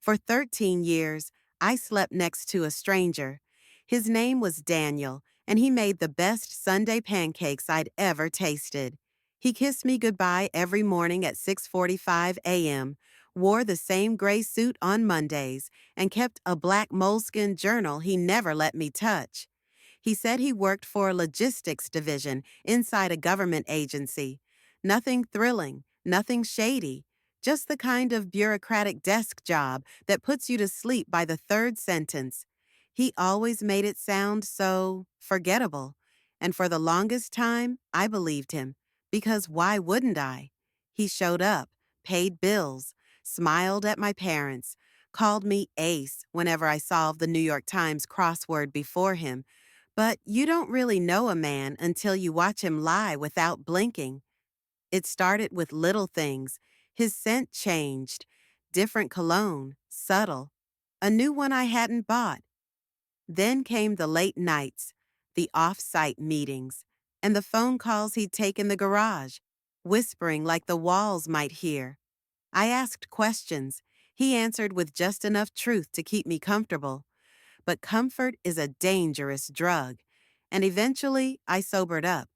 For 13 years, I slept next to a stranger. His name was Daniel, and he made the best Sunday pancakes I'd ever tasted. He kissed me goodbye every morning at 6:45 a.m., wore the same gray suit on Mondays, and kept a black moleskin journal he never let me touch. He said he worked for a logistics division inside a government agency. Nothing thrilling, nothing shady, just the kind of bureaucratic desk job that puts you to sleep by the third sentence. He always made it sound so forgettable. And for the longest time, I believed him. Because why wouldn't I? He showed up, paid bills, smiled at my parents, called me Ace whenever I solved the New York Times crossword before him. But you don't really know a man until you watch him lie without blinking. It started with little things. His scent changed. Different cologne, subtle. A new one I hadn't bought. Then came the late nights, the off-site meetings, and the phone calls he'd take in the garage, whispering like the walls might hear. I asked questions. He answered with just enough truth to keep me comfortable. But comfort is a dangerous drug. And eventually, I sobered up.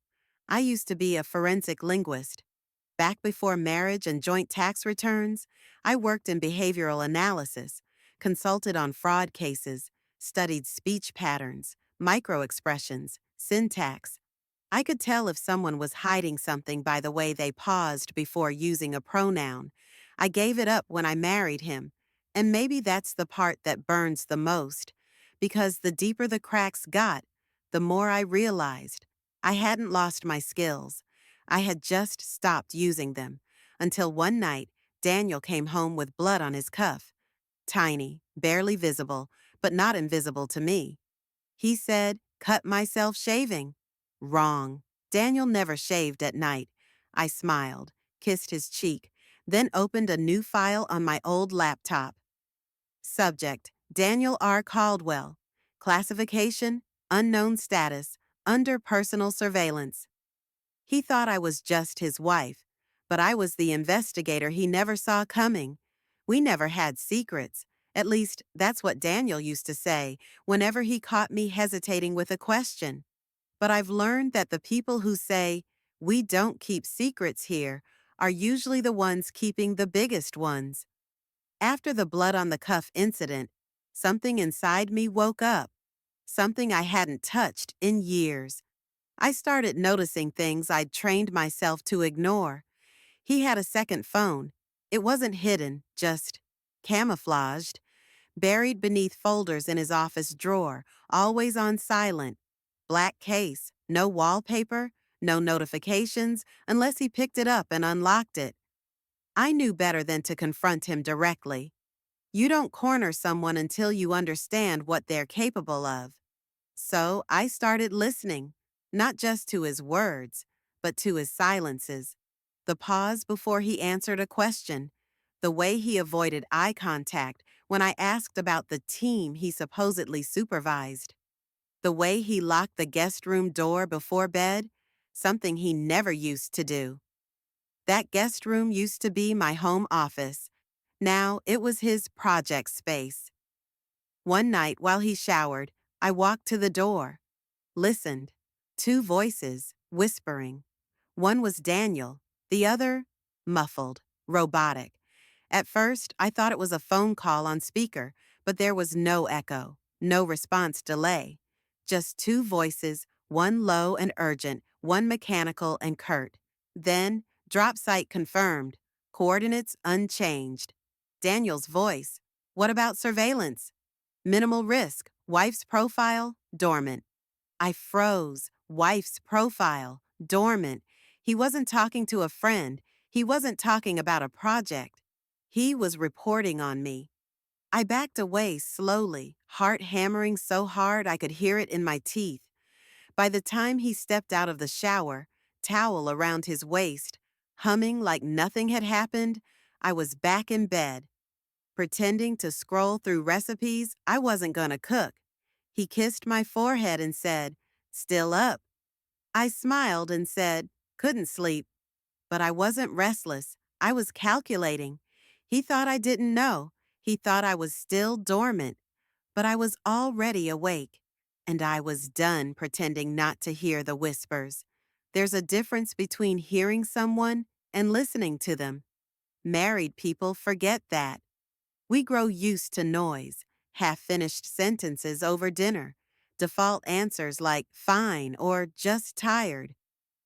I used to be a forensic linguist. Back before marriage and joint tax returns, I worked in behavioral analysis, consulted on fraud cases, studied speech patterns, microexpressions, syntax. I could tell if someone was hiding something by the way they paused before using a pronoun. I gave it up when I married him. And maybe that's the part that burns the most, because the deeper the cracks got, the more I realized I hadn't lost my skills. I had just stopped using them, until one night, Daniel came home with blood on his cuff. Tiny, barely visible, but not invisible to me. He said, "Cut myself shaving." Wrong. Daniel never shaved at night. I smiled, kissed his cheek, then opened a new file on my old laptop. Subject: Daniel R. Caldwell. Classification: unknown status, under personal surveillance. He thought I was just his wife, but I was the investigator he never saw coming. We never had secrets. At least, that's what Daniel used to say whenever he caught me hesitating with a question. But I've learned that the people who say, "We don't keep secrets here," are usually the ones keeping the biggest ones. After the blood on the cuff incident, something inside me woke up, something I hadn't touched in years. I started noticing things I'd trained myself to ignore. He had a second phone. It wasn't hidden, just camouflaged, buried beneath folders in his office drawer, always on silent. Black case, no wallpaper, no notifications, unless he picked it up and unlocked it. I knew better than to confront him directly. You don't corner someone until you understand what they're capable of. So I started listening, not just to his words, but to his silences. The pause before he answered a question, the way he avoided eye contact when I asked about the team he supposedly supervised, the way he locked the guest room door before bed, something he never used to do. That guest room used to be my home office. Now it was his project space. One night while he showered, I walked to the door, listened. Two voices, whispering. One was Daniel, the other, muffled, robotic. At first, I thought it was a phone call on speaker, but there was no echo, no response delay. Just two voices, one low and urgent, one mechanical and curt. Then, drop site confirmed, coordinates unchanged. Daniel's voice: "What about surveillance?" "Minimal risk, wife's profile, dormant." I froze. Wife's profile, dormant. He wasn't talking to a friend. He wasn't talking about a project. He was reporting on me. I backed away slowly, heart hammering so hard I could hear it in my teeth. By the time he stepped out of the shower, towel around his waist, humming like nothing had happened, I was back in bed, pretending to scroll through recipes I wasn't gonna cook. He kissed my forehead and said, "Still up?" I smiled and said, "Couldn't sleep." But I wasn't restless. I was calculating. He thought I didn't know. He thought I was still dormant, but I was already awake, and I was done pretending not to hear the whispers. There's a difference between hearing someone and listening to them. Married people forget that. We grow used to noise, half-finished sentences over dinner, default answers like fine or just tired.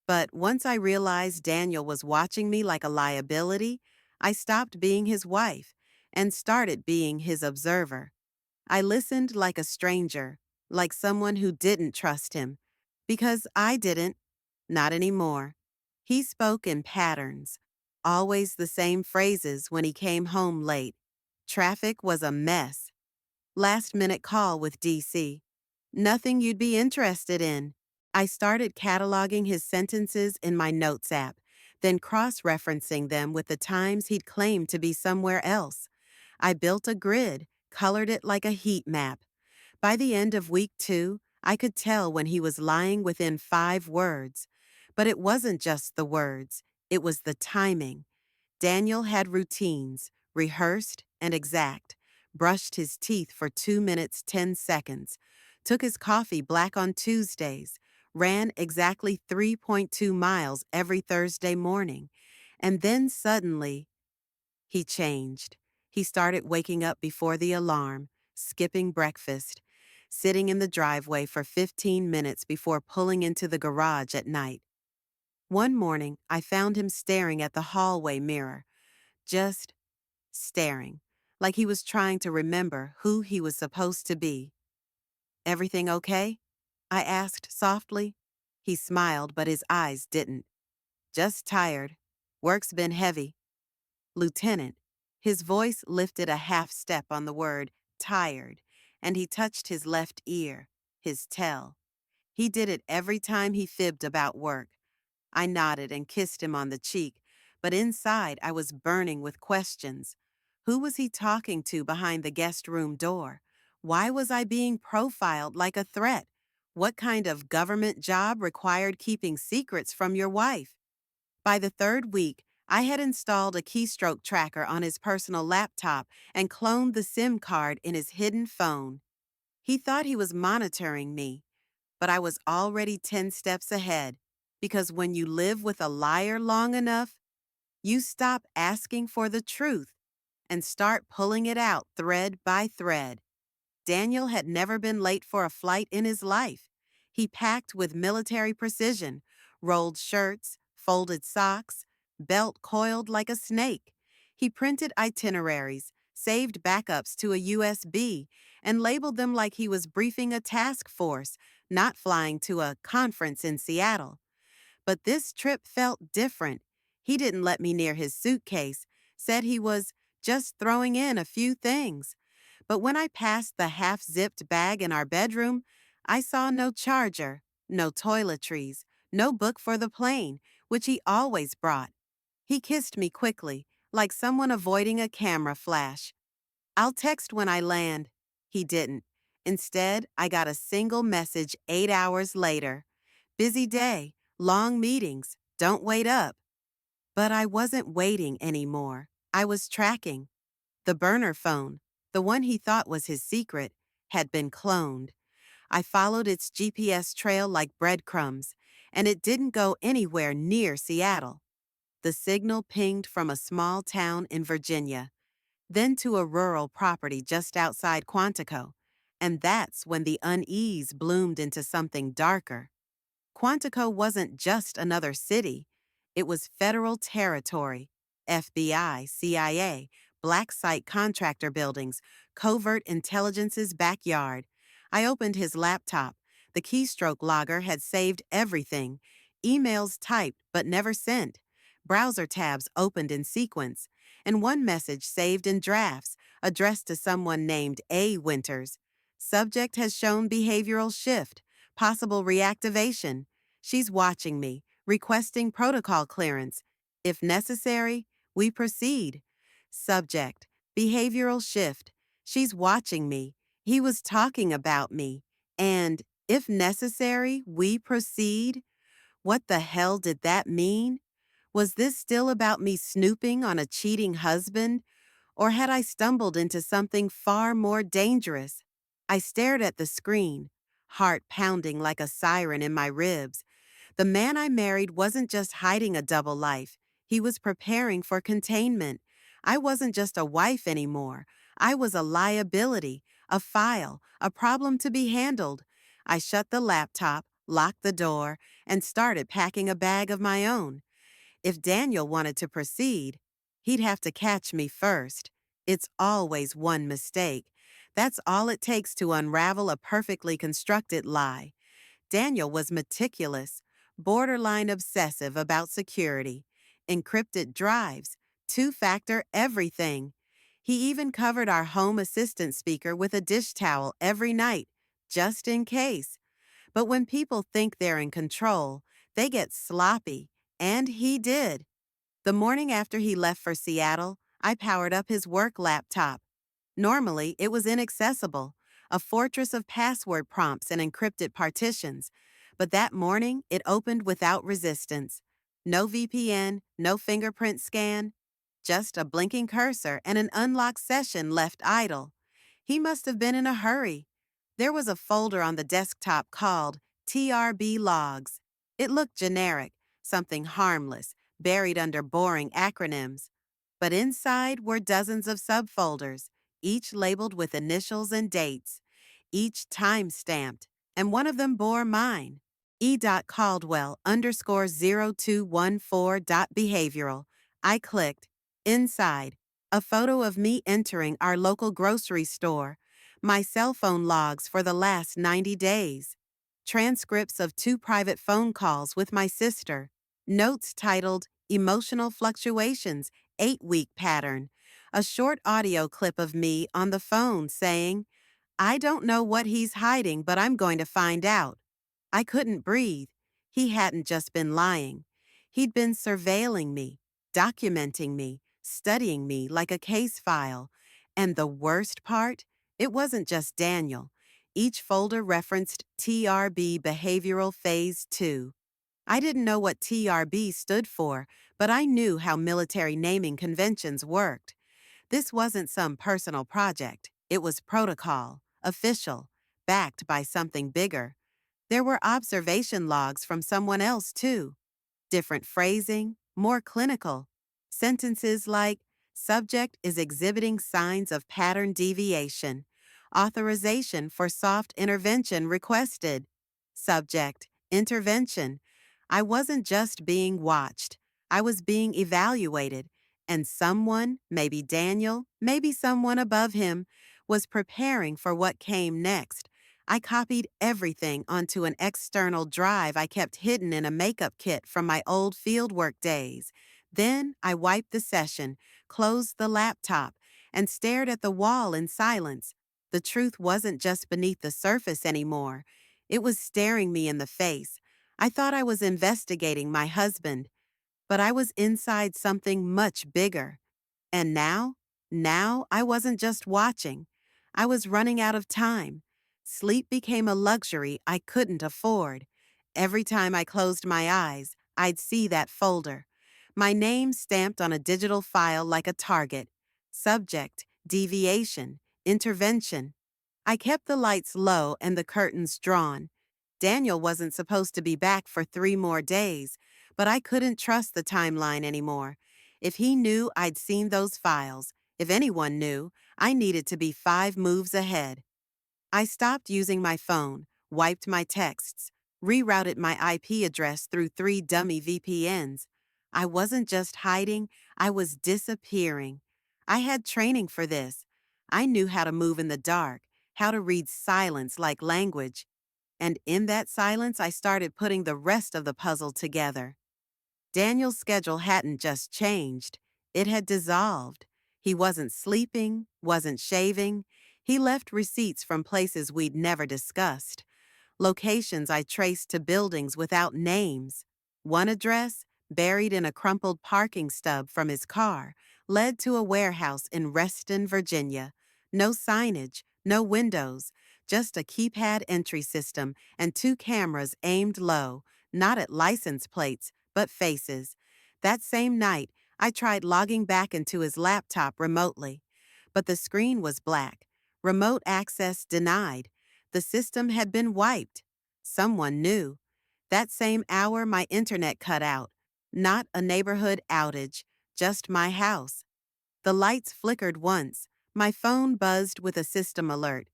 But once I realized Daniel was watching me like a liability, I stopped being his wife and started being his observer. I listened like a stranger, like someone who didn't trust him. Because I didn't. Not anymore. He spoke in patterns, always the same phrases when he came home late. Traffic was a mess. Last minute call with DC. Nothing you'd be interested in. I started cataloging his sentences in my notes app, then cross-referencing them with the times he'd claimed to be somewhere else. I built a grid, colored it like a heat map. By the end of week 2, I could tell when he was lying within 5 words. But it wasn't just the words, it was the timing. Daniel had routines, rehearsed and exact, brushed his teeth for 2 minutes 10 seconds, took his coffee black on Tuesdays, ran exactly 3.2 miles every Thursday morning, and then suddenly, he changed. He started waking up before the alarm, skipping breakfast, sitting in the driveway for 15 minutes before pulling into the garage at night. One morning, I found him staring at the hallway mirror, just staring, like he was trying to remember who he was supposed to be. "Everything okay?" I asked softly. He smiled, but his eyes didn't. "Just tired. Work's been heavy." "Lieutenant." His voice lifted a half step on the word tired, and he touched his left ear, his tell. He did it every time he fibbed about work. I nodded and kissed him on the cheek, but inside I was burning with questions. Who was he talking to behind the guest room door? Why was I being profiled like a threat? What kind of government job required keeping secrets from your wife? By the 3rd week, I had installed a keystroke tracker on his personal laptop and cloned the SIM card in his hidden phone. He thought he was monitoring me, but I was already 10 steps ahead, because when you live with a liar long enough, you stop asking for the truth and start pulling it out thread by thread. Daniel had never been late for a flight in his life. He packed with military precision, rolled shirts, folded socks, belt coiled like a snake. He printed itineraries, saved backups to a USB, and labeled them like he was briefing a task force, not flying to a conference in Seattle. But this trip felt different. He didn't let me near his suitcase, said he was just throwing in a few things. But when I passed the half-zipped bag in our bedroom, I saw no charger, no toiletries, no book for the plane, which he always brought. He kissed me quickly, like someone avoiding a camera flash. "I'll text when I land." He didn't. Instead, I got a single message 8 hours later. "Busy day, long meetings, don't wait up." But I wasn't waiting anymore. I was tracking. The burner phone, the one he thought was his secret, had been cloned. I followed its GPS trail like breadcrumbs, and it didn't go anywhere near Seattle. The signal pinged from a small town in Virginia, then to a rural property just outside Quantico, and that's when the unease bloomed into something darker. Quantico wasn't just another city. It was federal territory, FBI, CIA, black site contractor buildings, covert intelligence's backyard. I opened his laptop. The keystroke logger had saved everything. Emails typed but never sent. Browser tabs opened in sequence. And one message saved in drafts, addressed to someone named A. Winters. Subject has shown behavioral shift. Possible reactivation. She's watching me, requesting protocol clearance. If necessary, we proceed. Subject, behavioral shift. She's watching me. He was talking about me. And, if necessary, we proceed? What the hell did that mean? Was this still about me snooping on a cheating husband? Or had I stumbled into something far more dangerous? I stared at the screen, heart pounding like a siren in my ribs. The man I married wasn't just hiding a double life, he was preparing for containment. I wasn't just a wife anymore. I was a liability, a file, a problem to be handled. I shut the laptop, locked the door, and started packing a bag of my own. If Daniel wanted to proceed, he'd have to catch me first. It's always one mistake. That's all it takes to unravel a perfectly constructed lie. Daniel was meticulous, borderline obsessive about security, encrypted drives, two-factor everything. He even covered our home assistant speaker with a dish towel every night, just in case. But when people think they're in control, they get sloppy, and he did. The morning after he left for Seattle, I powered up his work laptop. Normally, it was inaccessible, a fortress of password prompts and encrypted partitions. But that morning, it opened without resistance. No VPN, no fingerprint scan, just a blinking cursor and an unlocked session left idle. He must have been in a hurry. There was a folder on the desktop called TRB Logs. It looked generic, something harmless, buried under boring acronyms. But inside were dozens of subfolders, each labeled with initials and dates, each time-stamped, and one of them bore mine. E.Caldwell underscore 0214.behavioral. I clicked. Inside, a photo of me entering our local grocery store, my cell phone logs for the last 90 days, transcripts of 2 private phone calls with my sister, notes titled Emotional Fluctuations, 8-week pattern, a short audio clip of me on the phone saying, I don't know what he's hiding, but I'm going to find out. I couldn't breathe. He hadn't just been lying. He'd been surveilling me, documenting me, studying me like a case file. And the worst part? It wasn't just Daniel. Each folder referenced TRB Behavioral Phase 2. I didn't know what TRB stood for, but I knew how military naming conventions worked. This wasn't some personal project. It was protocol, official, backed by something bigger. There were observation logs from someone else, too. Different phrasing, more clinical. Sentences like, subject is exhibiting signs of pattern deviation. Authorization for soft intervention requested. Subject, intervention. I wasn't just being watched. I was being evaluated. And someone, maybe Daniel, maybe someone above him, was preparing for what came next. I copied everything onto an external drive I kept hidden in a makeup kit from my old fieldwork days. Then I wiped the session, closed the laptop, and stared at the wall in silence. The truth wasn't just beneath the surface anymore. It was staring me in the face. I thought I was investigating my husband, but I was inside something much bigger. And now I wasn't just watching. I was running out of time. Sleep became a luxury I couldn't afford. Every time I closed my eyes, I'd see that folder. My name stamped on a digital file like a target. Subject, deviation, intervention. I kept the lights low and the curtains drawn. Daniel wasn't supposed to be back for 3 more days, but I couldn't trust the timeline anymore. If he knew I'd seen those files, if anyone knew, I needed to be 5 moves ahead. I stopped using my phone, wiped my texts, rerouted my IP address through 3 dummy VPNs. I wasn't just hiding, I was disappearing. I had training for this. I knew how to move in the dark, how to read silence like language. And in that silence, I started putting the rest of the puzzle together. Daniel's schedule hadn't just changed, it had dissolved. He wasn't sleeping, wasn't shaving. He left receipts from places we'd never discussed, locations I traced to buildings without names. One address, buried in a crumpled parking stub from his car, led to a warehouse in Reston, Virginia. No signage, no windows, just a keypad entry system and 2 cameras aimed low, not at license plates, but faces. That same night, I tried logging back into his laptop remotely, but the screen was black. Remote access denied. The system had been wiped. Someone knew. That same hour, my internet cut out. Not a neighborhood outage, just my house. The lights flickered once. My phone buzzed with a system alert.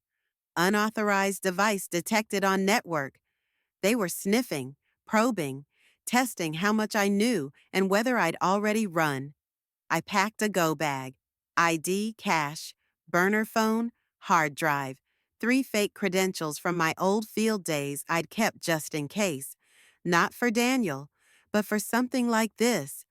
Unauthorized device detected on network. They were sniffing, probing, testing how much I knew and whether I'd already run. I packed a go bag: ID, cash, burner phone, hard drive, 3 fake credentials from my old field days I'd kept just in case. Not for Daniel, but for something like this.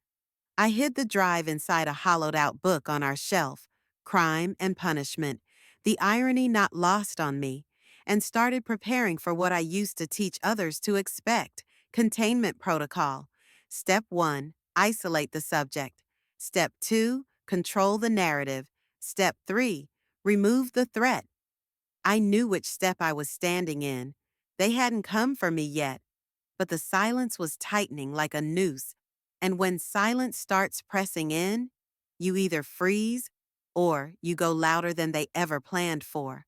I hid the drive inside a hollowed-out book on our shelf, Crime and Punishment, the irony not lost on me, and started preparing for what I used to teach others to expect: containment protocol. Step 1, isolate the subject. Step 2, control the narrative. Step 3, remove the threat. I knew which step I was standing in. They hadn't come for me yet, but the silence was tightening like a noose. And when silence starts pressing in, you either freeze or you go louder than they ever planned for.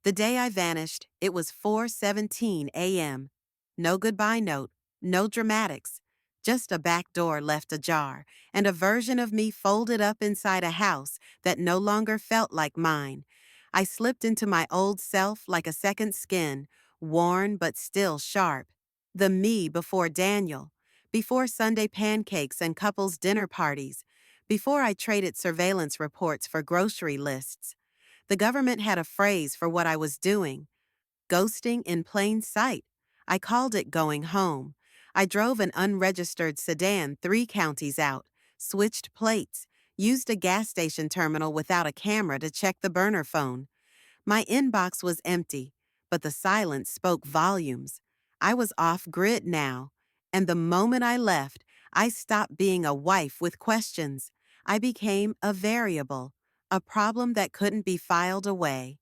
The day I vanished, it was 4:17 a.m. No goodbye note, no dramatics, just a back door left ajar and a version of me folded up inside a house that no longer felt like mine. I slipped into my old self like a second skin, worn but still sharp. The me before Daniel, before Sunday pancakes and couples dinner parties, before I traded surveillance reports for grocery lists. The government had a phrase for what I was doing: ghosting in plain sight. I called it going home. I drove an unregistered sedan 3 counties out, switched plates, used a gas station terminal without a camera to check the burner phone. My inbox was empty, but the silence spoke volumes. I was off grid now, and the moment I left, I stopped being a wife with questions. I became a variable, a problem that couldn't be filed away.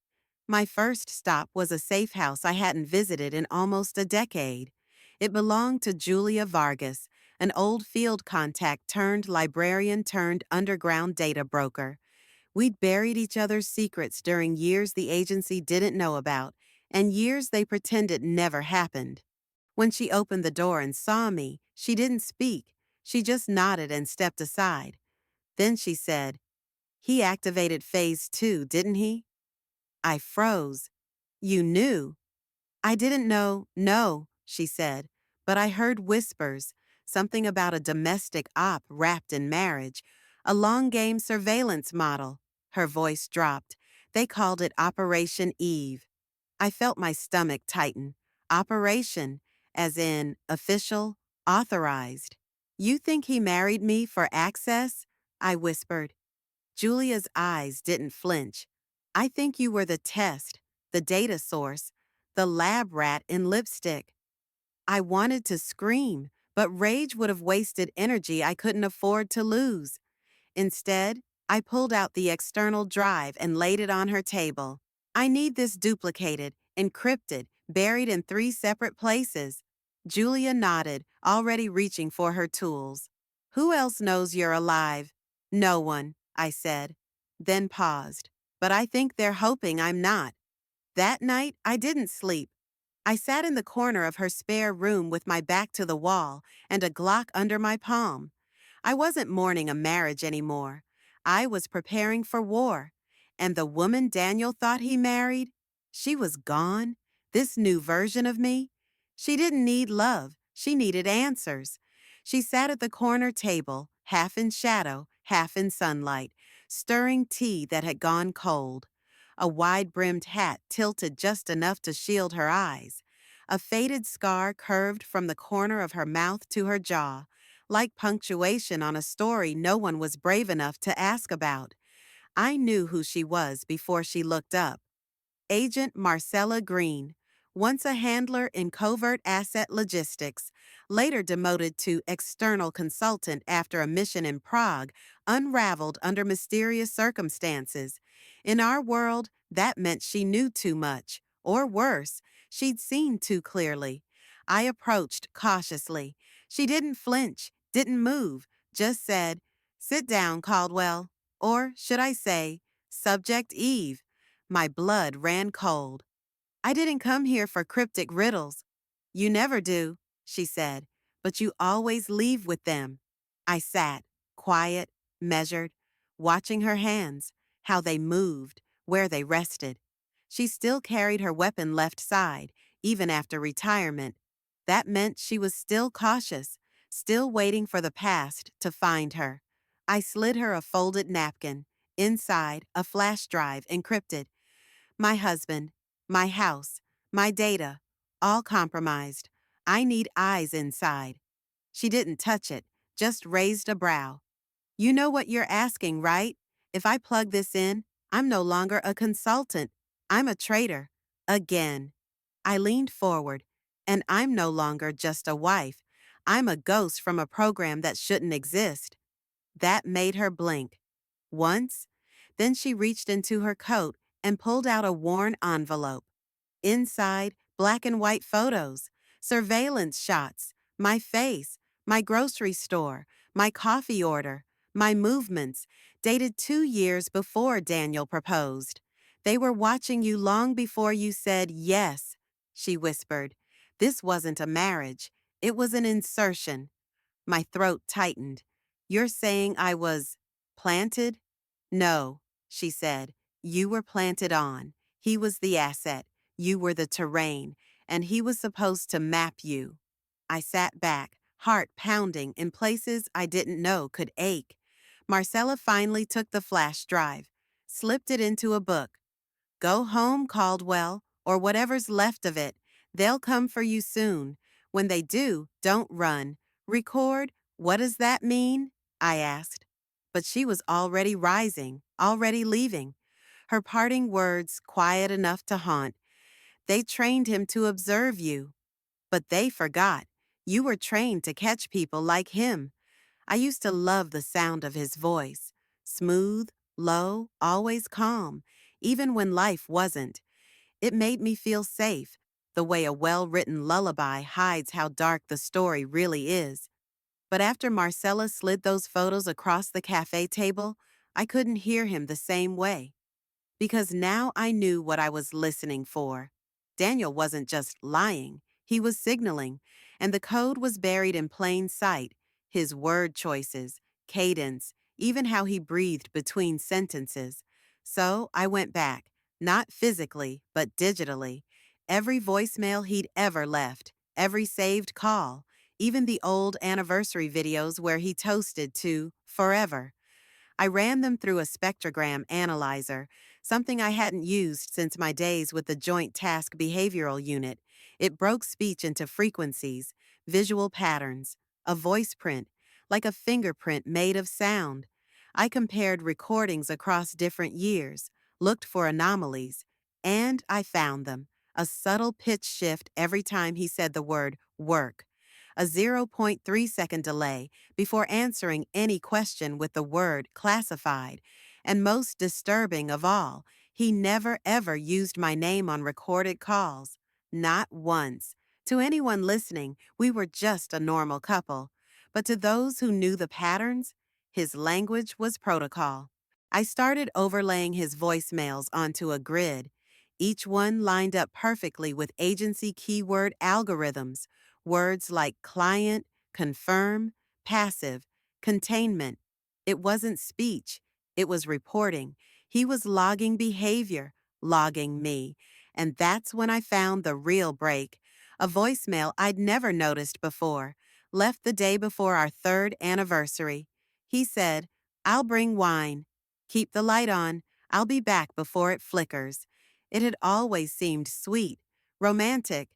My first stop was a safe house I hadn't visited in almost a decade. It belonged to Julia Vargas, an old field contact turned librarian turned underground data broker. We'd buried each other's secrets during years the agency didn't know about, and years they pretended never happened. When she opened the door and saw me, she didn't speak. She just nodded and stepped aside. Then she said, "He activated phase 2, didn't he?" I froze. "You knew?" "I didn't know, no," she said, "but I heard whispers, something about a domestic op wrapped in marriage, a long-game surveillance model." Her voice dropped. "They called it Operation Eve." I felt my stomach tighten. Operation, as in official, authorized. "You think he married me for access?" I whispered. Julia's eyes didn't flinch. "I think you were the test, the data source, the lab rat in lipstick." I wanted to scream, but rage would have wasted energy I couldn't afford to lose. Instead, I pulled out the external drive and laid it on her table. "I need this duplicated, encrypted, buried in 3 separate places." Julia nodded, already reaching for her tools. "Who else knows you're alive?" "No one," I said, then paused. "But I think they're hoping I'm not." That night, I didn't sleep. I sat in the corner of her spare room with my back to the wall and a Glock under my palm. I wasn't mourning a marriage anymore. I was preparing for war. And the woman Daniel thought he married? She was gone. This new version of me? She didn't need love. She needed answers. She sat at the corner table, half in shadow, half in sunlight, stirring tea that had gone cold. A wide-brimmed hat tilted just enough to shield her eyes. A faded scar curved from the corner of her mouth to her jaw, like punctuation on a story no one was brave enough to ask about. I knew who she was before she looked up. Agent Marcella Green, once a handler in covert asset logistics, later demoted to external consultant after a mission in Prague unraveled under mysterious circumstances. In our world, that meant she knew too much, or worse, she'd seen too clearly. I approached cautiously. She didn't flinch, didn't move, just said, Sit down, Caldwell. Or should I say, Subject Eve. My blood ran cold. I didn't come here for cryptic riddles. You never do, she said, but you always leave with them. I sat, quiet, measured, watching her hands, how they moved, where they rested. She still carried her weapon left side, even after retirement. That meant she was still cautious, still waiting for the past to find her. I slid her a folded napkin. Inside, a flash drive encrypted. My husband, my house, my data, all compromised. I need eyes inside. She didn't touch it, just raised a brow. You know what you're asking, right? If I plug this in, I'm no longer a consultant. I'm a traitor. Again. I leaned forward, and I'm no longer just a wife. I'm a ghost from a program that shouldn't exist. That made her blink. Once, then she reached into her coat and pulled out a worn envelope. Inside, black and white photos, surveillance shots, my face, my grocery store, my coffee order, my movements, dated 2 years before Daniel proposed. They were watching you long before you said yes, she whispered. This wasn't a marriage. It was an insertion. My throat tightened. You're saying I was planted? No, she said. You were planted on. He was the asset. You were the terrain, and he was supposed to map you. I sat back, heart pounding in places I didn't know could ache. Marcella finally took the flash drive, slipped it into a book. Go home, Caldwell, or whatever's left of it. They'll come for you soon. When they do, don't run. Record. What does that mean? I asked. But she was already rising, already leaving. Her parting words quiet enough to haunt. They trained him to observe you. But they forgot. You were trained to catch people like him. I used to love the sound of his voice. Smooth, low, always calm, even when life wasn't. It made me feel safe, the way a well-written lullaby hides how dark the story really is. But after Marcella slid those photos across the cafe table, I couldn't hear him the same way. Because now I knew what I was listening for. Daniel wasn't just lying, he was signaling, and the code was buried in plain sight, his word choices, cadence, even how he breathed between sentences. So I went back, not physically, but digitally. Every voicemail he'd ever left, every saved call, even the old anniversary videos where he toasted to forever. I ran them through a spectrogram analyzer, something I hadn't used since my days with the Joint Task Behavioral Unit. It broke speech into frequencies, visual patterns, a voice print, like a fingerprint made of sound. I compared recordings across different years, looked for anomalies, and I found them. A subtle pitch shift every time he said the word work. A zero point 0.3-second delay before answering any question with the word classified. And most disturbing of all, he never ever used my name on recorded calls. Not once. To anyone listening, we were just a normal couple. But to those who knew the patterns, his language was protocol. I started overlaying his voicemails onto a grid, each one lined up perfectly with agency keyword algorithms, words like client, confirm, passive, containment. It wasn't speech, it was reporting. He was logging behavior, logging me. And that's when I found the real break. A voicemail I'd never noticed before, left the day before our 3rd anniversary. He said, I'll bring wine. Keep the light on. I'll be back before it flickers. It had always seemed sweet, romantic,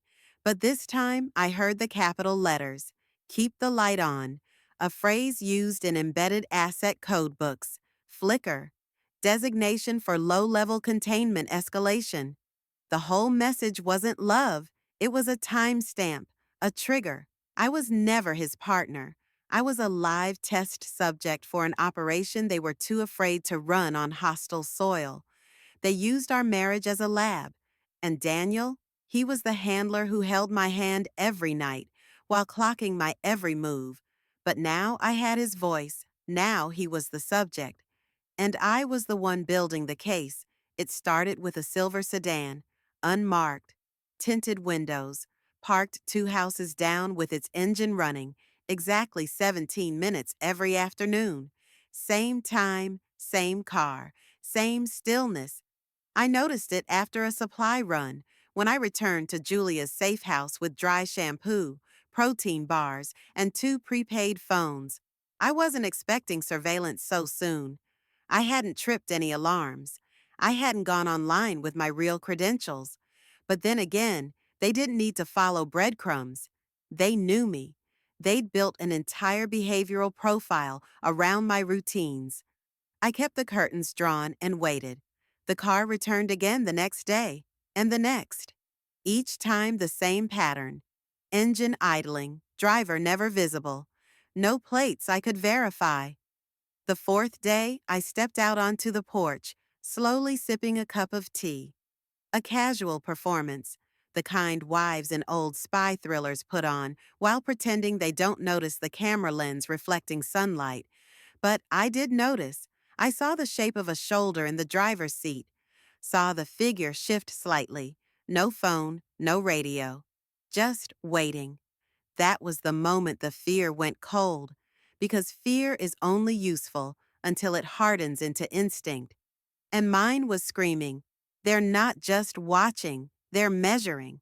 but this time I heard the capital letters, keep the light on, a phrase used in embedded asset code books, flicker, designation for low-level containment escalation. The whole message wasn't love, it was a timestamp, a trigger. I was never his partner. I was a live test subject for an operation they were too afraid to run on hostile soil. They used our marriage as a lab. And Daniel, he was the handler who held my hand every night while clocking my every move. But now I had his voice, Now he was the subject, and I was the one building the case. It started with a silver sedan, unmarked, tinted windows, parked 2 houses down with its engine running, exactly 17 minutes every afternoon. Same time, same car, same stillness. I noticed it after a supply run when I returned to Julia's safe house with dry shampoo, protein bars, and 2 prepaid phones. I wasn't expecting surveillance so soon. I hadn't tripped any alarms. I hadn't gone online with my real credentials. But then again, they didn't need to follow breadcrumbs. They knew me. They'd built an entire behavioral profile around my routines. I kept the curtains drawn and waited. The car returned again the next day, and the next. Each time the same pattern. Engine idling, driver never visible. No plates I could verify. The fourth day, I stepped out onto the porch, slowly sipping a cup of tea. A casual performance, the kind wives in old spy thrillers put on while pretending they don't notice the camera lens reflecting sunlight. But I did notice. I saw the shape of a shoulder in the driver's seat, saw the figure shift slightly. No phone, no radio. Just waiting. That was the moment the fear went cold, because fear is only useful until it hardens into instinct. And mine was screaming, they're not just watching, they're measuring.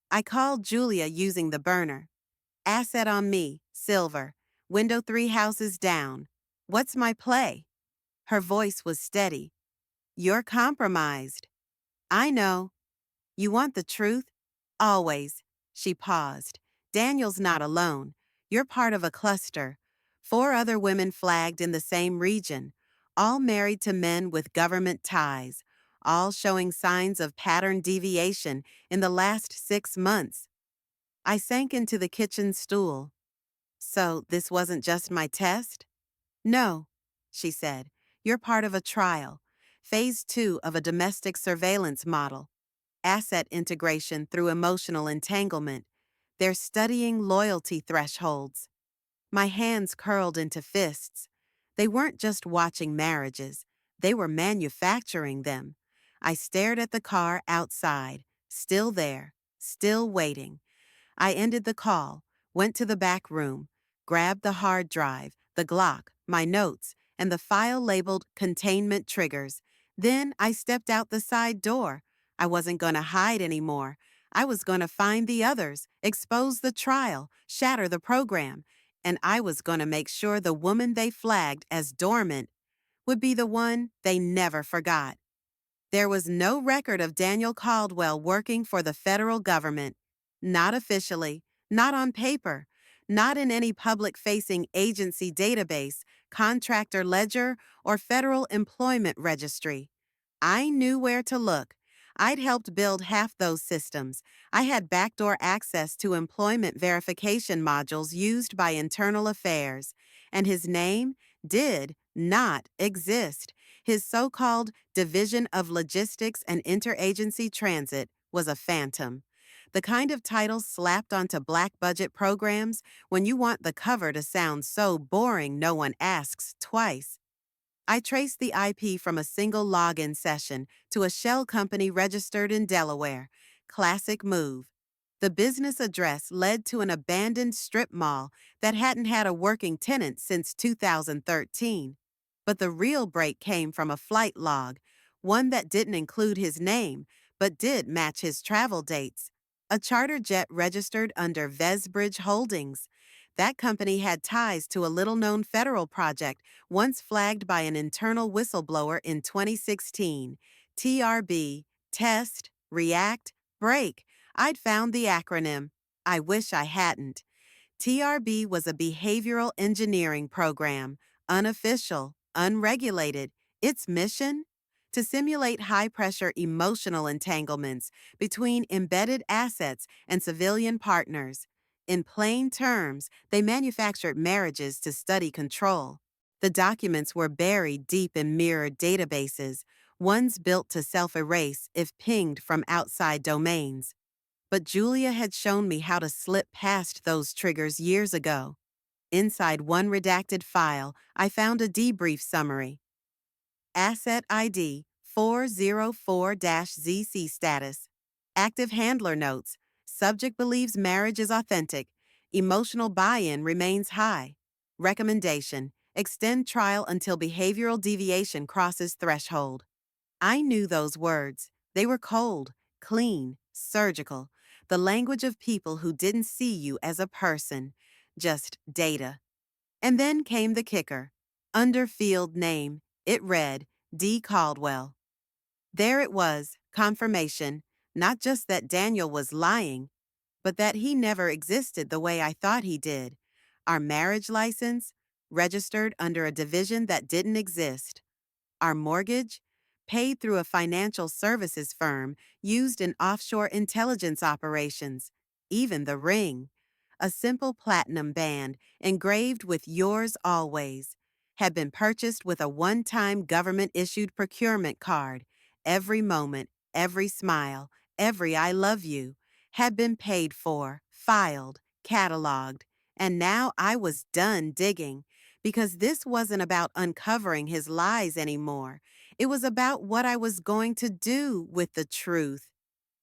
I called Julia using the burner. Asset on me, silver. Window 3 houses down. What's my play? Her voice was steady. You're compromised. I know. You want the truth? Always. She paused. Daniel's not alone. You're part of a cluster. 4 other women flagged in the same region, all married to men with government ties, all showing signs of pattern deviation in the last 6 months. I sank into the kitchen stool. So this wasn't just my test? No, she said. You're part of a trial. Phase 2 of a domestic surveillance model. Asset integration through emotional entanglement. They're studying loyalty thresholds. My hands curled into fists. They weren't just watching marriages. They were manufacturing them. I stared at the car outside, still there, still waiting. I ended the call, went to the back room, grabbed the hard drive, the Glock, my notes, and the file labeled Containment Triggers. Then I stepped out the side door. I wasn't going to hide anymore. I was going to find the others, expose the trial, shatter the program, and I was going to make sure the woman they flagged as dormant would be the one they never forgot. There was no record of Daniel Caldwell working for the federal government. Not officially, not on paper, not in any public-facing agency database, contractor ledger, or federal employment registry. I knew where to look. I'd helped build half those systems. I had backdoor access to employment verification modules used by Internal Affairs. And his name did not exist. His so-called Division of Logistics and Interagency Transit was a phantom. The kind of titles slapped onto black budget programs when you want the cover to sound so boring no one asks twice. I traced the IP from a single login session to a shell company registered in Delaware. Classic move. The business address led to an abandoned strip mall that hadn't had a working tenant since 2013. But the real break came from a flight log, one that didn't include his name, but did match his travel dates. A charter jet registered under Vesbridge Holdings. That company had ties to a little-known federal project once flagged by an internal whistleblower in 2016. TRB, Test, React, Break. I'd found the acronym. I wish I hadn't. TRB was a behavioral engineering program, unofficial, unregulated. Its mission? To simulate high-pressure emotional entanglements between embedded assets and civilian partners. In plain terms, they manufactured marriages to study control. The documents were buried deep in mirrored databases, ones built to self-erase if pinged from outside domains. But Julia had shown me how to slip past those triggers years ago. Inside one redacted file, I found a debrief summary. Asset ID 404-ZC status. Active handler notes. Subject believes marriage is authentic. Emotional buy-in remains high. Recommendation: extend trial until behavioral deviation crosses threshold. I knew those words. They were cold, clean, surgical. The language of people who didn't see you as a person, just data. And then came the kicker. Under field name, it read D. Caldwell. There it was, confirmation, not just that Daniel was lying, but that he never existed the way I thought he did. Our marriage license, registered under a division that didn't exist. Our mortgage, paid through a financial services firm used in offshore intelligence operations. Even the ring, a simple platinum band engraved with yours always, had been purchased with a one-time government-issued procurement card. Every moment, every smile, every I love you had been paid for, filed, cataloged, and now I was done digging, because this wasn't about uncovering his lies anymore. It was about what I was going to do with the truth.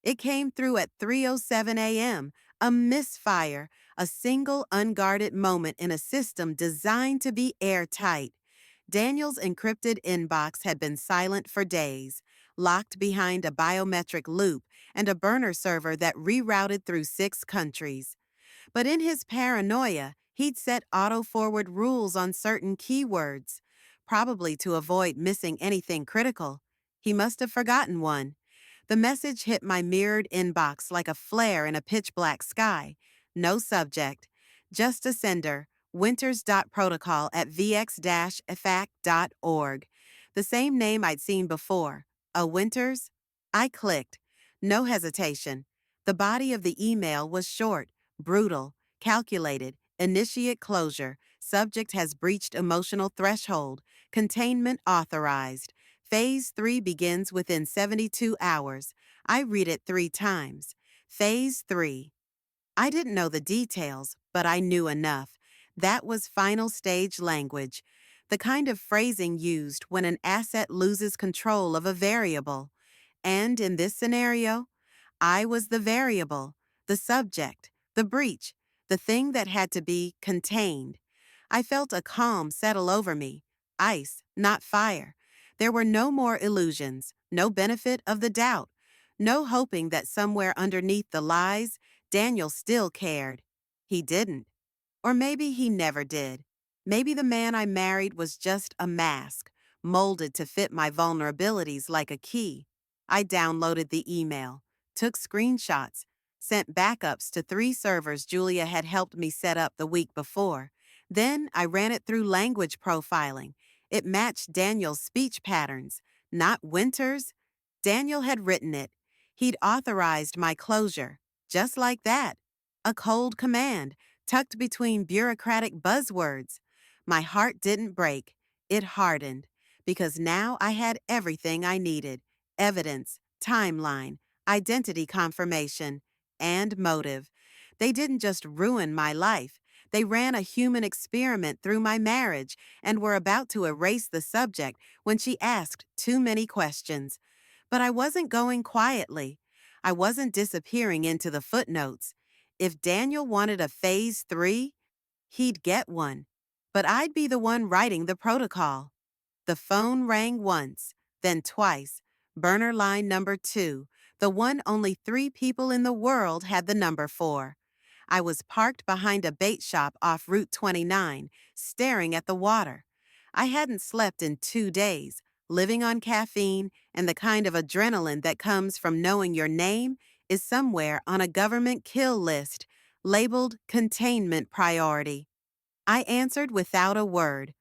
It came through at 3:07 a.m., a misfire, a single unguarded moment in a system designed to be airtight. Daniel's encrypted inbox had been silent for days, locked behind a biometric loop and a burner server that rerouted through 6 countries. But in his paranoia, he'd set auto-forward rules on certain keywords, probably to avoid missing anything critical. He must have forgotten one. The message hit my mirrored inbox like a flare in a pitch-black sky. No subject, just a sender, winters.protocol at vx-efac.org. The same name I'd seen before. A Winters? I clicked. No hesitation. The body of the email was short, brutal, calculated, initiate closure, subject has breached emotional threshold, containment authorized. Phase 3 begins within 72 hours. I read it 3 times. Phase 3. I didn't know the details, but I knew enough. That was final stage language, the kind of phrasing used when an asset loses control of a variable. And in this scenario, I was the variable, the subject, the breach, the thing that had to be contained. I felt a calm settle over me, ice, not fire. There were no more illusions, no benefit of the doubt, no hoping that somewhere underneath the lies, Daniel still cared. He didn't. Or maybe he never did. Maybe the man I married was just a mask, molded to fit my vulnerabilities like a key. I downloaded the email, took screenshots, sent backups to 3 servers Julia had helped me set up the week before. Then I ran it through language profiling. It matched Daniel's speech patterns, not Winter's. Daniel had written it. He'd authorized my closure, just like that. A cold command, tucked between bureaucratic buzzwords. My heart didn't break. It hardened, because now I had everything I needed: evidence, timeline, identity confirmation, and motive. They didn't just ruin my life. They ran a human experiment through my marriage and were about to erase the subject when she asked too many questions. But I wasn't going quietly. I wasn't disappearing into the footnotes. If Daniel wanted a phase 3, he'd get one. But I'd be the one writing the protocol. The phone rang once, then twice. Burner line number 2, the one only 3 people in the world had the number for. I was parked behind a bait shop off Route 29, staring at the water. I hadn't slept in 2 days, living on caffeine and the kind of adrenaline that comes from knowing your name is somewhere on a government kill list, labeled containment priority. I answered without a word.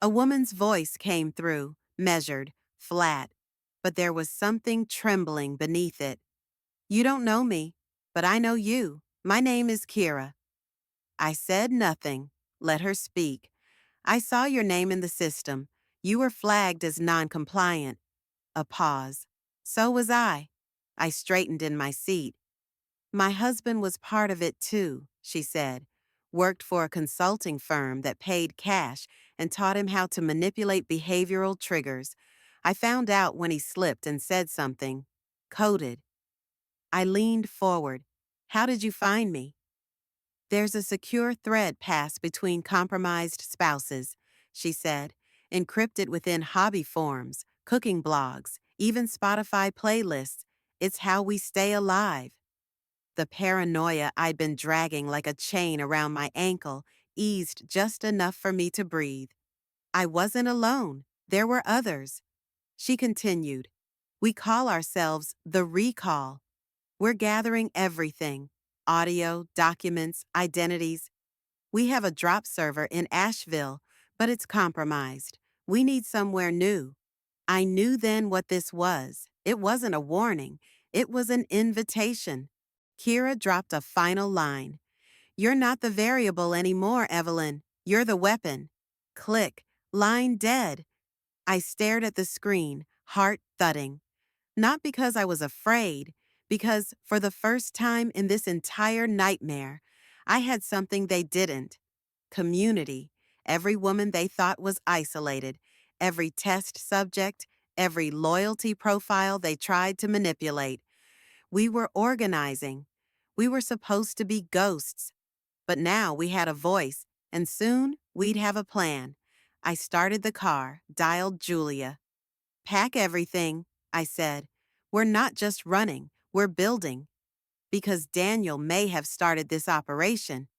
A woman's voice came through, measured, flat, but there was something trembling beneath it. You don't know me, but I know you. My name is Kira. I said nothing. Let her speak. I saw your name in the system. You were flagged as non-compliant. A pause. So was I. I straightened in my seat. My husband was part of it too, she said. worked for a consulting firm that paid cash and taught him how to manipulate behavioral triggers. I found out when he slipped and said something. Coded. I leaned forward. How did you find me? There's a secure thread passed between compromised spouses, she said, encrypted within hobby forums, cooking blogs, even Spotify playlists. It's how we stay alive. The paranoia I'd been dragging like a chain around my ankle eased just enough for me to breathe. I wasn't alone. There were others. She continued. We call ourselves the Recall. We're gathering everything: audio, documents, identities. We have a drop server in Asheville, but it's compromised. We need somewhere new. I knew then what this was. It wasn't a warning. It was an invitation. Kira dropped a final line. You're not the variable anymore, Evelyn. You're the weapon. Click. Line dead. I stared at the screen, heart thudding. Not because I was afraid, because for the first time in this entire nightmare, I had something they didn't. Community. Every woman they thought was isolated, every test subject, every loyalty profile they tried to manipulate. We were organizing. We were supposed to be ghosts. But now we had a voice, and soon we'd have a plan. I started the car, dialed Julia. Pack everything, I said. We're not just running, we're building. Because Daniel may have started this operation,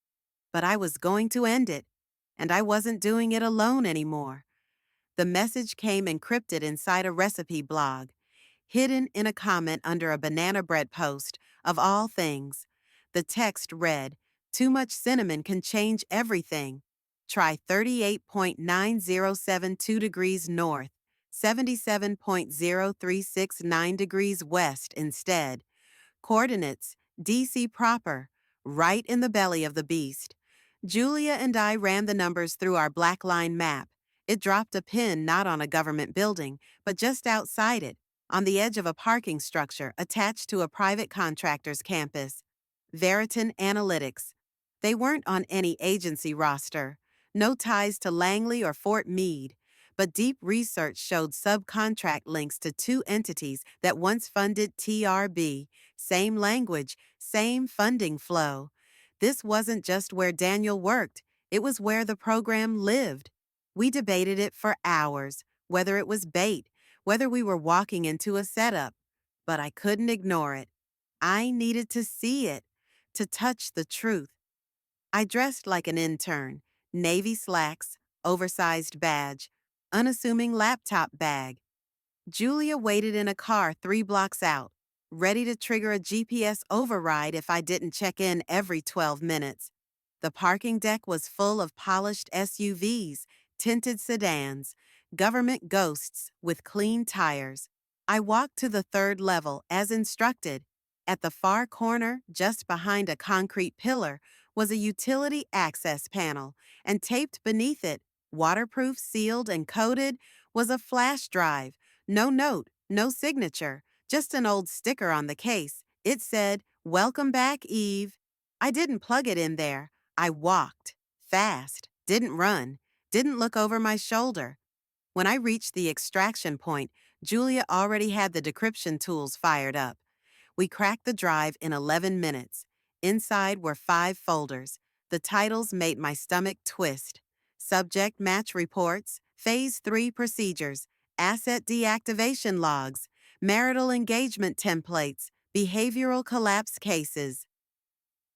but I was going to end it, and I wasn't doing it alone anymore. The message came encrypted inside a recipe blog, hidden in a comment under a banana bread post, of all things. The text read, Too much cinnamon can change everything. Try 38.9072 degrees north, 77.0369 degrees west instead. Coordinates, DC proper, right in the belly of the beast. Julia and I ran the numbers through our black line map. It dropped a pin not on a government building, but just outside it, on the edge of a parking structure attached to a private contractor's campus. Veriton Analytics. They weren't on any agency roster, no ties to Langley or Fort Meade, but deep research showed subcontract links to two entities that once funded TRB. Same language, same funding flow. This wasn't just where Daniel worked, it was where the program lived. We debated it for hours, whether it was bait, whether we were walking into a setup. But I couldn't ignore it. I needed to see it, to touch the truth. I dressed like an intern, navy slacks, oversized badge, unassuming laptop bag. Julia waited in a car 3 blocks out, ready to trigger a GPS override if I didn't check in every 12 minutes. The parking deck was full of polished SUVs, tinted sedans, government ghosts with clean tires. I walked to the third level as instructed. At the far corner, just behind a concrete pillar, was a utility access panel, and taped beneath it, waterproof, sealed, and coated, was a flash drive. No note, no signature, just an old sticker on the case. It said, Welcome back, Eve. I didn't plug it in there. I walked. Fast. Didn't run. Didn't look over my shoulder. When I reached the extraction point, Julia already had the decryption tools fired up. We cracked the drive in 11 minutes. Inside were 5 folders. The titles made my stomach twist. Subject match reports, Phase 3 procedures, asset deactivation logs, marital engagement templates, behavioral collapse cases.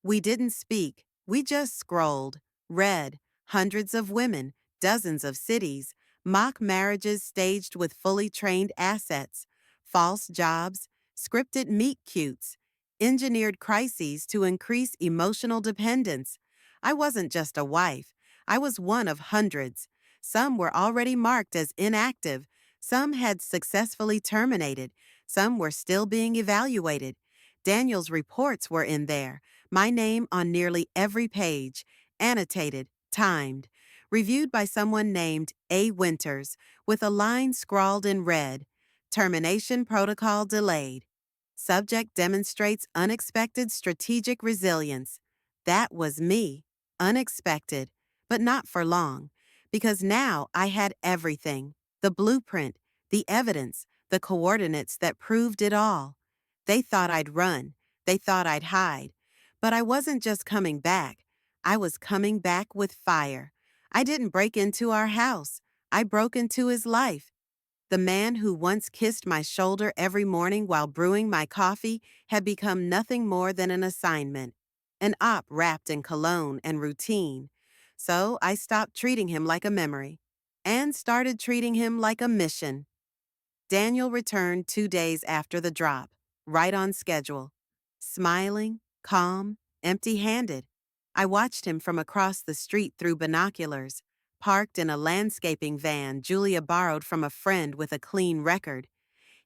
We didn't speak. We just scrolled, read. Hundreds of women, dozens of cities, mock marriages staged with fully trained assets, false jobs, scripted meet-cutes, engineered crises to increase emotional dependence. I wasn't just a wife. I was one of hundreds. Some were already marked as inactive. Some had successfully terminated. Some were still being evaluated. Daniel's reports were in there, my name on nearly every page, annotated, timed, reviewed by someone named A. Winters, with a line scrawled in red, Termination protocol delayed. Subject demonstrates unexpected strategic resilience. That was me. Unexpected, but not for long, because now I had everything: the blueprint, the evidence, the coordinates that proved it all. They thought I'd run, they thought I'd hide, but I wasn't just coming back. I was coming back with fire. I didn't break into our house. I broke into his life. The man who once kissed my shoulder every morning while brewing my coffee had become nothing more than an assignment, an op wrapped in cologne and routine. So I stopped treating him like a memory and started treating him like a mission. Daniel returned 2 days after the drop, right on schedule. Smiling, calm, empty-handed. I watched him from across the street through binoculars, parked in a landscaping van Julia borrowed from a friend with a clean record.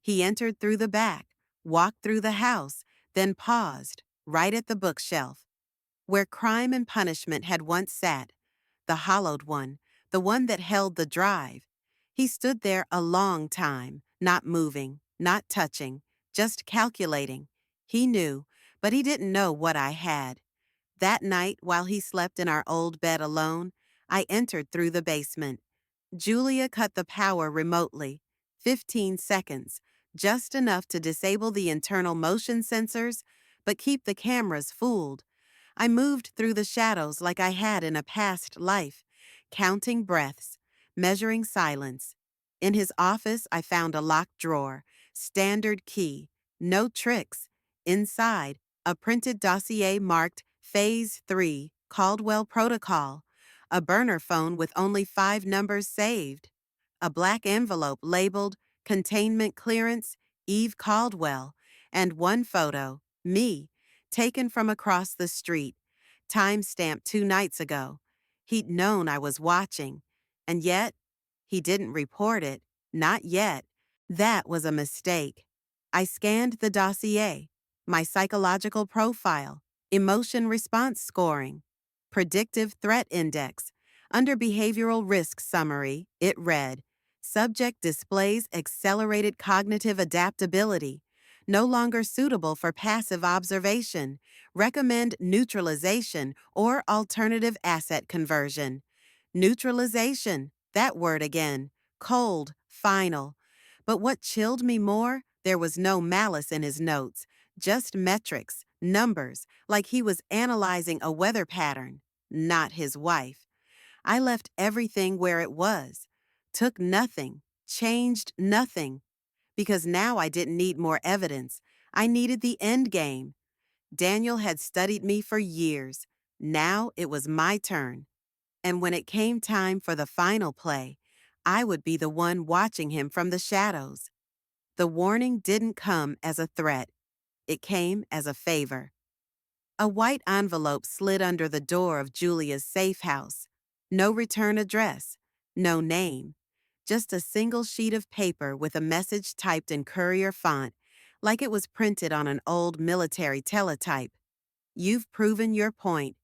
He entered through the back, walked through the house, then paused, right at the bookshelf, where Crime and Punishment had once sat, the hollowed one, the one that held the drive. He stood there a long time, not moving, not touching, just calculating. He knew, but he didn't know what I had. That night, while he slept in our old bed alone, I entered through the basement. Julia cut the power remotely. 15 seconds, just enough to disable the internal motion sensors, but keep the cameras fooled. I moved through the shadows like I had in a past life, counting breaths, measuring silence. In his office, I found a locked drawer, standard key, no tricks. Inside, a printed dossier marked Phase 3, Caldwell Protocol, a burner phone with only 5 numbers saved, a black envelope labeled Containment Clearance, Eve Caldwell, and one photo, me, taken from across the street, time-stamped 2 nights ago. He'd known I was watching, and yet he didn't report it, not yet. That was a mistake. I scanned the dossier, my psychological profile, emotion response scoring, predictive threat index. Under behavioral risk summary, it read, subject displays accelerated cognitive adaptability, no longer suitable for passive observation. Recommend neutralization or alternative asset conversion. Neutralization, that word again. Cold, final. But what chilled me more, there was no malice in his notes, just metrics, numbers, like he was analyzing a weather pattern, not his wife. I left everything where it was, took nothing, changed nothing, because now I didn't need more evidence. I needed the end game. Daniel had studied me for years. Now it was my turn. And when it came time for the final play, I would be the one watching him from the shadows. The warning didn't come as a threat. It came as a favor. A white envelope slid under the door of Julia's safe house. No return address, no name, just a single sheet of paper with a message typed in courier font, like it was printed on an old military teletype. You've proven your point.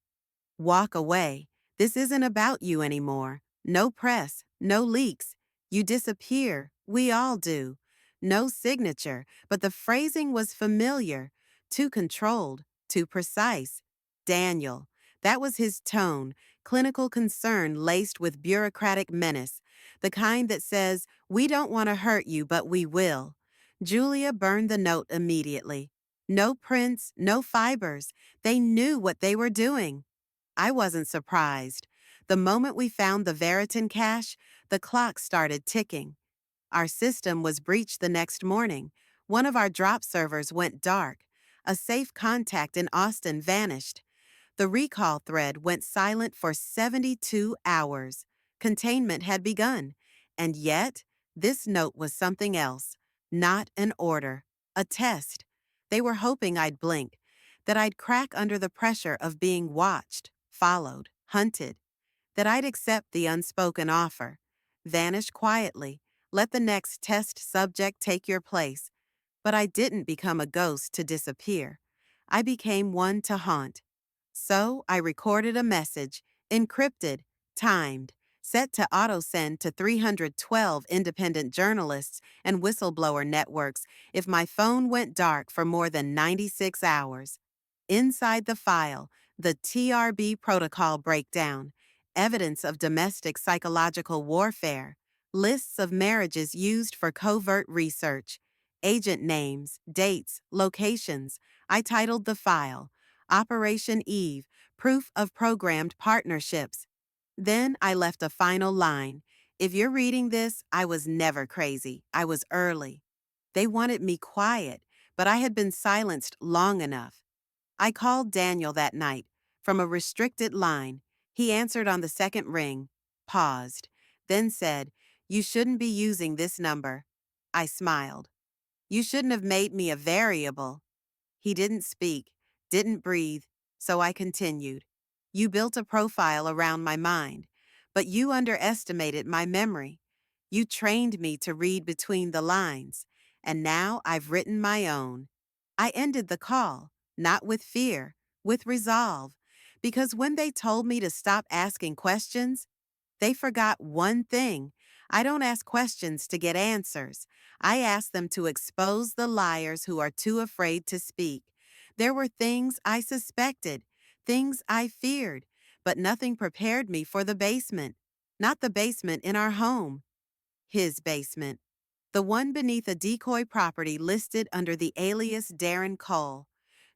Walk away. This isn't about you anymore. No press, no leaks. You disappear. We all do. No signature, but the phrasing was familiar, too controlled, too precise. Daniel. That was his tone, clinical concern laced with bureaucratic menace, the kind that says, we don't want to hurt you, but we will. Julia burned the note immediately. No prints, no fibers. They knew what they were doing. I wasn't surprised. The moment we found the Veriton cache, the clock started ticking. Our system was breached the next morning. One of our drop servers went dark. A safe contact in Austin vanished. The recall thread went silent for 72 hours. Containment had begun. And yet, this note was something else. Not an order. A test. They were hoping I'd blink, that I'd crack under the pressure of being watched, followed, hunted, that I'd accept the unspoken offer, vanish quietly, let the next test subject take your place. But I didn't become a ghost to disappear. I became one to haunt. So I recorded a message, encrypted, timed, set to autosend to 312 independent journalists and whistleblower networks if my phone went dark for more than 96 hours. Inside the file, The TRB protocol breakdown, evidence of domestic psychological warfare, lists of marriages used for covert research, agent names, dates, locations. I titled the file, Operation Eve, Proof of Programmed Partnerships. Then I left a final line. If you're reading this, I was never crazy. I was early. They wanted me quiet, but I had been silenced long enough. I called Daniel that night from a restricted line. He answered on the second ring, paused, then said, "You shouldn't be using this number." I smiled. "You shouldn't have made me a variable." He didn't speak, didn't breathe, so I continued. "You built a profile around my mind, but you underestimated my memory. You trained me to read between the lines, and now I've written my own." I ended the call, not with fear, with resolve, because when they told me to stop asking questions, they forgot one thing. I don't ask questions to get answers. I ask them to expose the liars who are too afraid to speak. There were things I suspected, things I feared, but nothing prepared me for the basement. Not the basement in our home. His basement. The one beneath a decoy property listed under the alias Darren Cole.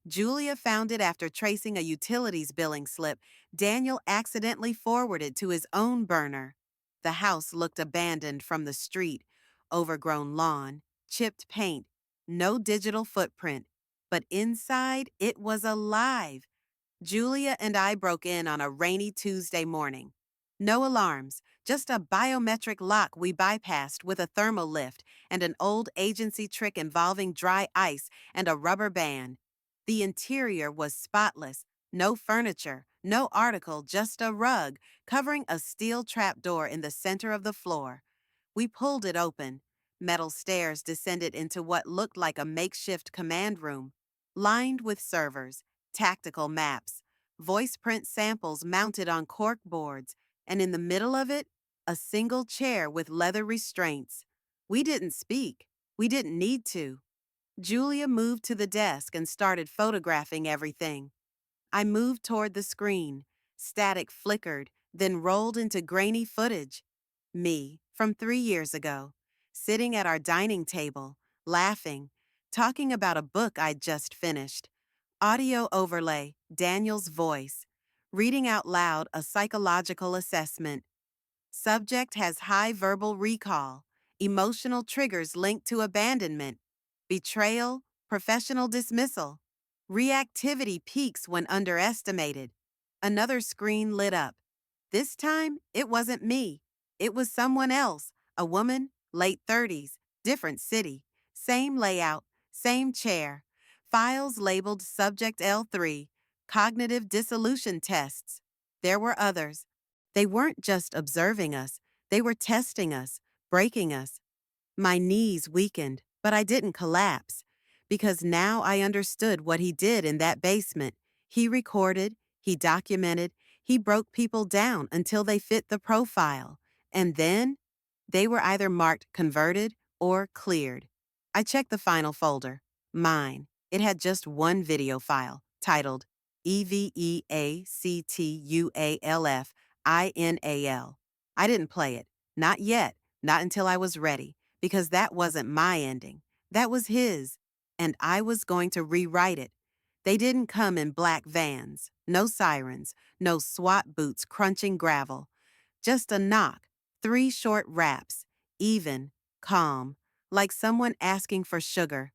Julia found it after tracing a utilities billing slip Daniel accidentally forwarded to his own burner. The house looked abandoned from the street, overgrown lawn, chipped paint, no digital footprint. But inside, it was alive. Julia and I broke in on a rainy Tuesday morning. No alarms, just a biometric lock we bypassed with a thermal lift and an old agency trick involving dry ice and a rubber band. The interior was spotless, no furniture, no article, just a rug covering a steel trapdoor in the center of the floor. We pulled it open. Metal stairs descended into what looked like a makeshift command room, lined with servers, tactical maps, voice print samples mounted on cork boards, and in the middle of it, a single chair with leather restraints. We didn't speak. We didn't need to. Julia moved to the desk and started photographing everything. I moved toward the screen. Static flickered, then rolled into grainy footage. Me, from 3 years ago, sitting at our dining table, laughing, talking about a book I'd just finished. Audio overlay, Daniel's voice, reading out loud a psychological assessment. Subject has high verbal recall, emotional triggers linked to abandonment, betrayal, professional dismissal. Reactivity peaks when underestimated. Another screen lit up. This time, it wasn't me. It was someone else, a woman, late 30s, different city, same layout, same chair. Files labeled Subject L3, cognitive dissolution tests. There were others. They weren't just observing us, they were testing us, breaking us. My knees weakened, but I didn't collapse, because now I understood what he did in that basement. He recorded, he documented, he broke people down until they fit the profile. And then, they were either marked converted or cleared. I checked the final folder, mine. It had just one video file, titled EVEACTUALFINAL. I didn't play it. Not yet. Not until I was ready, because that wasn't my ending. That was his. And I was going to rewrite it. They didn't come in black vans, no sirens, no SWAT boots crunching gravel. Just a knock, 3 short raps, even, calm, like someone asking for sugar.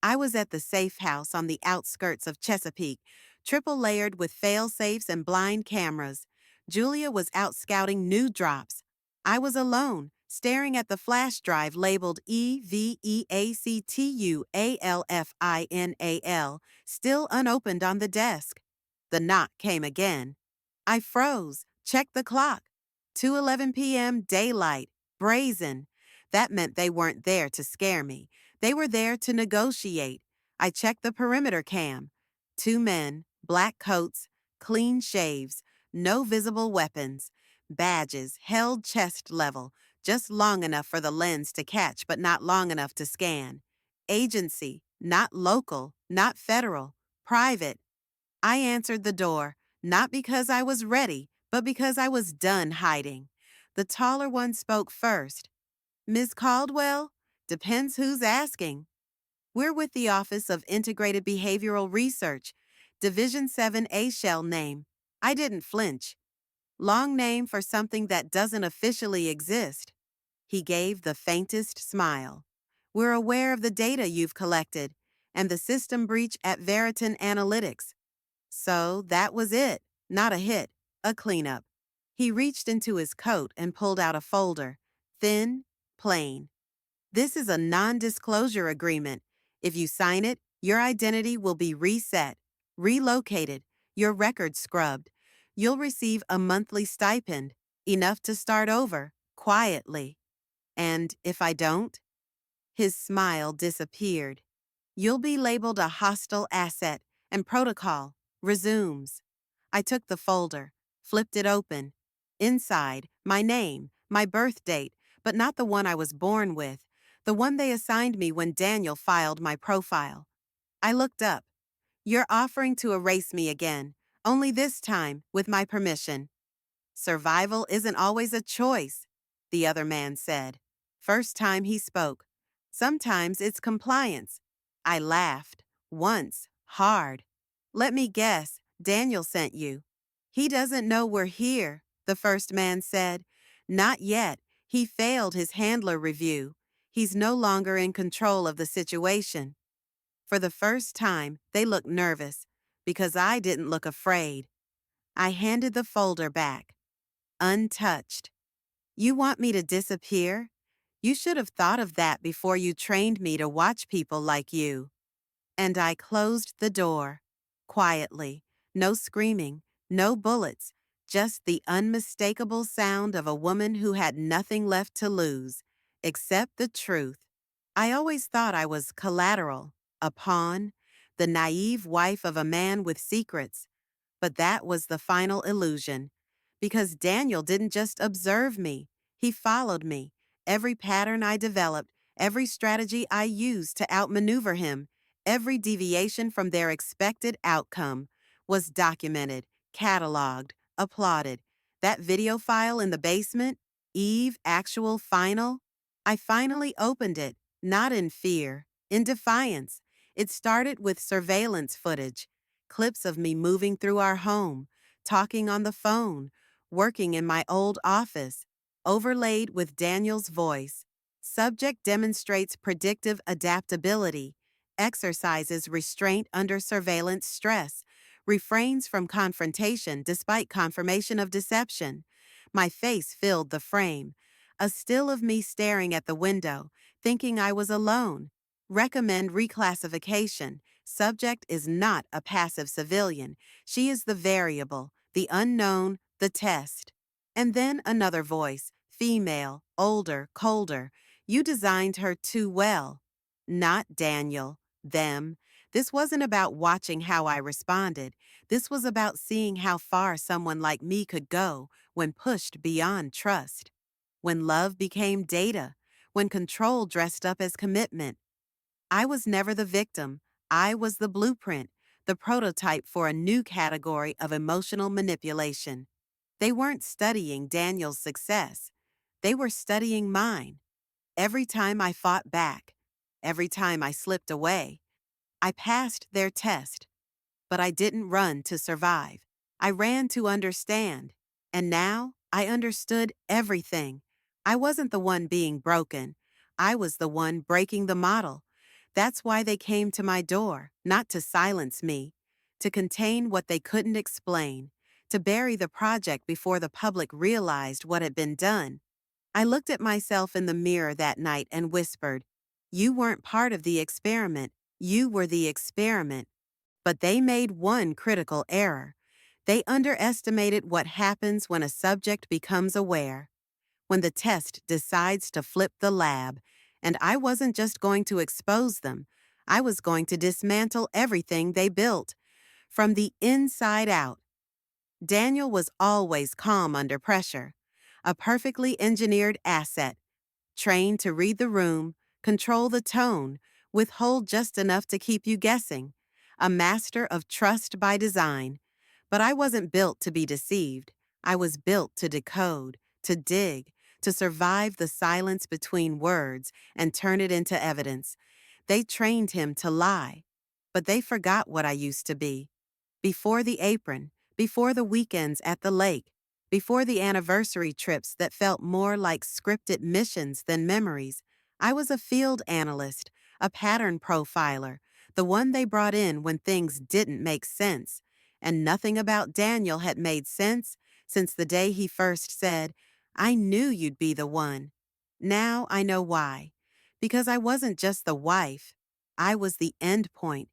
I was at the safe house on the outskirts of Chesapeake, triple layered with fail-safes and blind cameras. Julia was out scouting new drops. I was alone, staring at the flash drive labeled EVEACTUALFINAL, still unopened on the desk. The knock came again. I froze, checked the clock. 2:11 p.m. daylight, brazen. That meant they weren't there to scare me. They were there to negotiate. I checked the perimeter cam. 2 men, black coats, clean shaves, no visible weapons. Badges held chest level, just long enough for the lens to catch but not long enough to scan. Agency, not local, not federal, private. I answered the door, not because I was ready, but because I was done hiding. The taller one spoke first. Miss Caldwell? Depends who's asking. We're with the Office of Integrated Behavioral Research, Division 7A shell name. I didn't flinch. Long name for something that doesn't officially exist. He gave the faintest smile. We're aware of the data you've collected and the system breach at Veriton Analytics. So that was it. Not a hit, a cleanup. He reached into his coat and pulled out a folder. Thin, plain. This is a non-disclosure agreement. If you sign it, your identity will be reset, relocated, your record scrubbed. You'll receive a monthly stipend, enough to start over, quietly. And if I don't? His smile disappeared. You'll be labeled a hostile asset, and protocol resumes. I took the folder, flipped it open. Inside, my name, my birth date, but not the one I was born with, the one they assigned me when Daniel filed my profile. I looked up. You're offering to erase me again, only this time with my permission. Survival isn't always a choice, the other man said. First time he spoke. Sometimes it's compliance. I laughed. Once. Hard. Let me guess, Daniel sent you. He doesn't know we're here, the first man said. Not yet. He failed his handler review. He's no longer in control of the situation. For the first time, they looked nervous, because I didn't look afraid. I handed the folder back. Untouched. You want me to disappear? You should have thought of that before you trained me to watch people like you. And I closed the door. Quietly. No screaming, no bullets, just the unmistakable sound of a woman who had nothing left to lose, except the truth. I always thought I was collateral, a pawn, the naive wife of a man with secrets. But that was the final illusion. Because Daniel didn't just observe me, he followed me. Every pattern I developed, every strategy I used to outmaneuver him, every deviation from their expected outcome was documented, cataloged, applauded. That video file in the basement, Eve, actual, final, I finally opened it, not in fear, in defiance. It started with surveillance footage, clips of me moving through our home, talking on the phone, working in my old office, overlaid with Daniel's voice. Subject demonstrates predictive adaptability, exercises restraint under surveillance stress, refrains from confrontation despite confirmation of deception. My face filled the frame, a still of me staring at the window, thinking I was alone. Recommend reclassification. Subject is not a passive civilian. She is the variable, the unknown, the test. And then another voice, female, older, colder. You designed her too well. Not Daniel, them. This wasn't about watching how I responded. This was about seeing how far someone like me could go when pushed beyond trust. When love became data. When control dressed up as commitment. I was never the victim. I was the blueprint, the prototype for a new category of emotional manipulation. They weren't studying Daniel's success. They were studying mine. Every time I fought back, every time I slipped away, I passed their test. But I didn't run to survive. I ran to understand. And now I understood everything. I wasn't the one being broken. I was the one breaking the model. That's why they came to my door, not to silence me, to contain what they couldn't explain, to bury the project before the public realized what had been done. I looked at myself in the mirror that night and whispered, "You weren't part of the experiment. You were the experiment." But they made one critical error. They underestimated what happens when a subject becomes aware, when the test decides to flip the lab. And I wasn't just going to expose them. I was going to dismantle everything they built, from the inside out. Daniel was always calm under pressure, a perfectly engineered asset, trained to read the room, control the tone, withhold just enough to keep you guessing. a master of trust by design. But I wasn't built to be deceived. I was built to decode, to dig, to survive the silence between words and turn it into evidence. They trained him to lie, but they forgot what I used to be. Before the apron, before the weekends at the lake, before the anniversary trips that felt more like scripted missions than memories, I was a field analyst, a pattern profiler, the one they brought in when things didn't make sense. And nothing about Daniel had made sense since the day he first said, "I knew you'd be the one." Now I know why. Because I wasn't just the wife, I was the end point,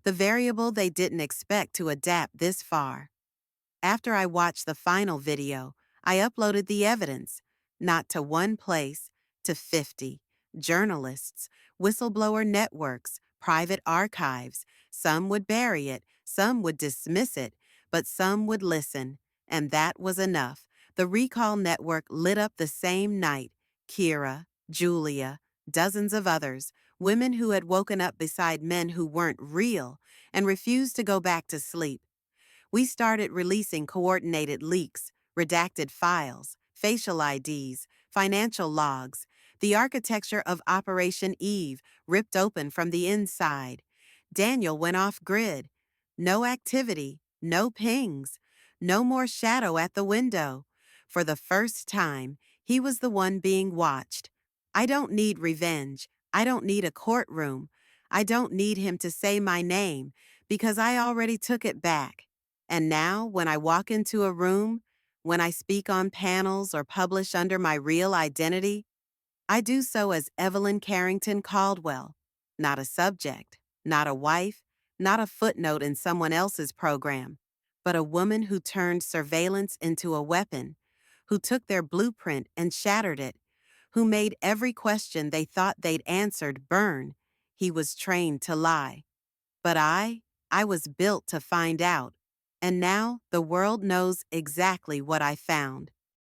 the variable they didn't expect to adapt this far. After I watched the final video, I uploaded the evidence, not to one place, to 50 journalists, whistleblower networks, private archives. Some would bury it, some would dismiss it, but some would listen. And that was enough. The Recall Network lit up the same night. Kira, Julia, dozens of others, women who had woken up beside men who weren't real and refused to go back to sleep. We started releasing coordinated leaks, redacted files, facial IDs, financial logs, the architecture of Operation Eve ripped open from the inside. Daniel went off grid. No activity, no pings, no more shadow at the window. For the first time, he was the one being watched. I don't need revenge. I don't need a courtroom. I don't need him to say my name because I already took it back. And now, when I walk into a room, when I speak on panels or publish under my real identity, I do so as Evelyn Carrington Caldwell, not a subject, not a wife, not a footnote in someone else's program, but a woman who turned surveillance into a weapon, who took their blueprint and shattered it, who made every question they thought they'd answered burn. He was trained to lie. But I was built to find out. And now the world knows exactly what I found.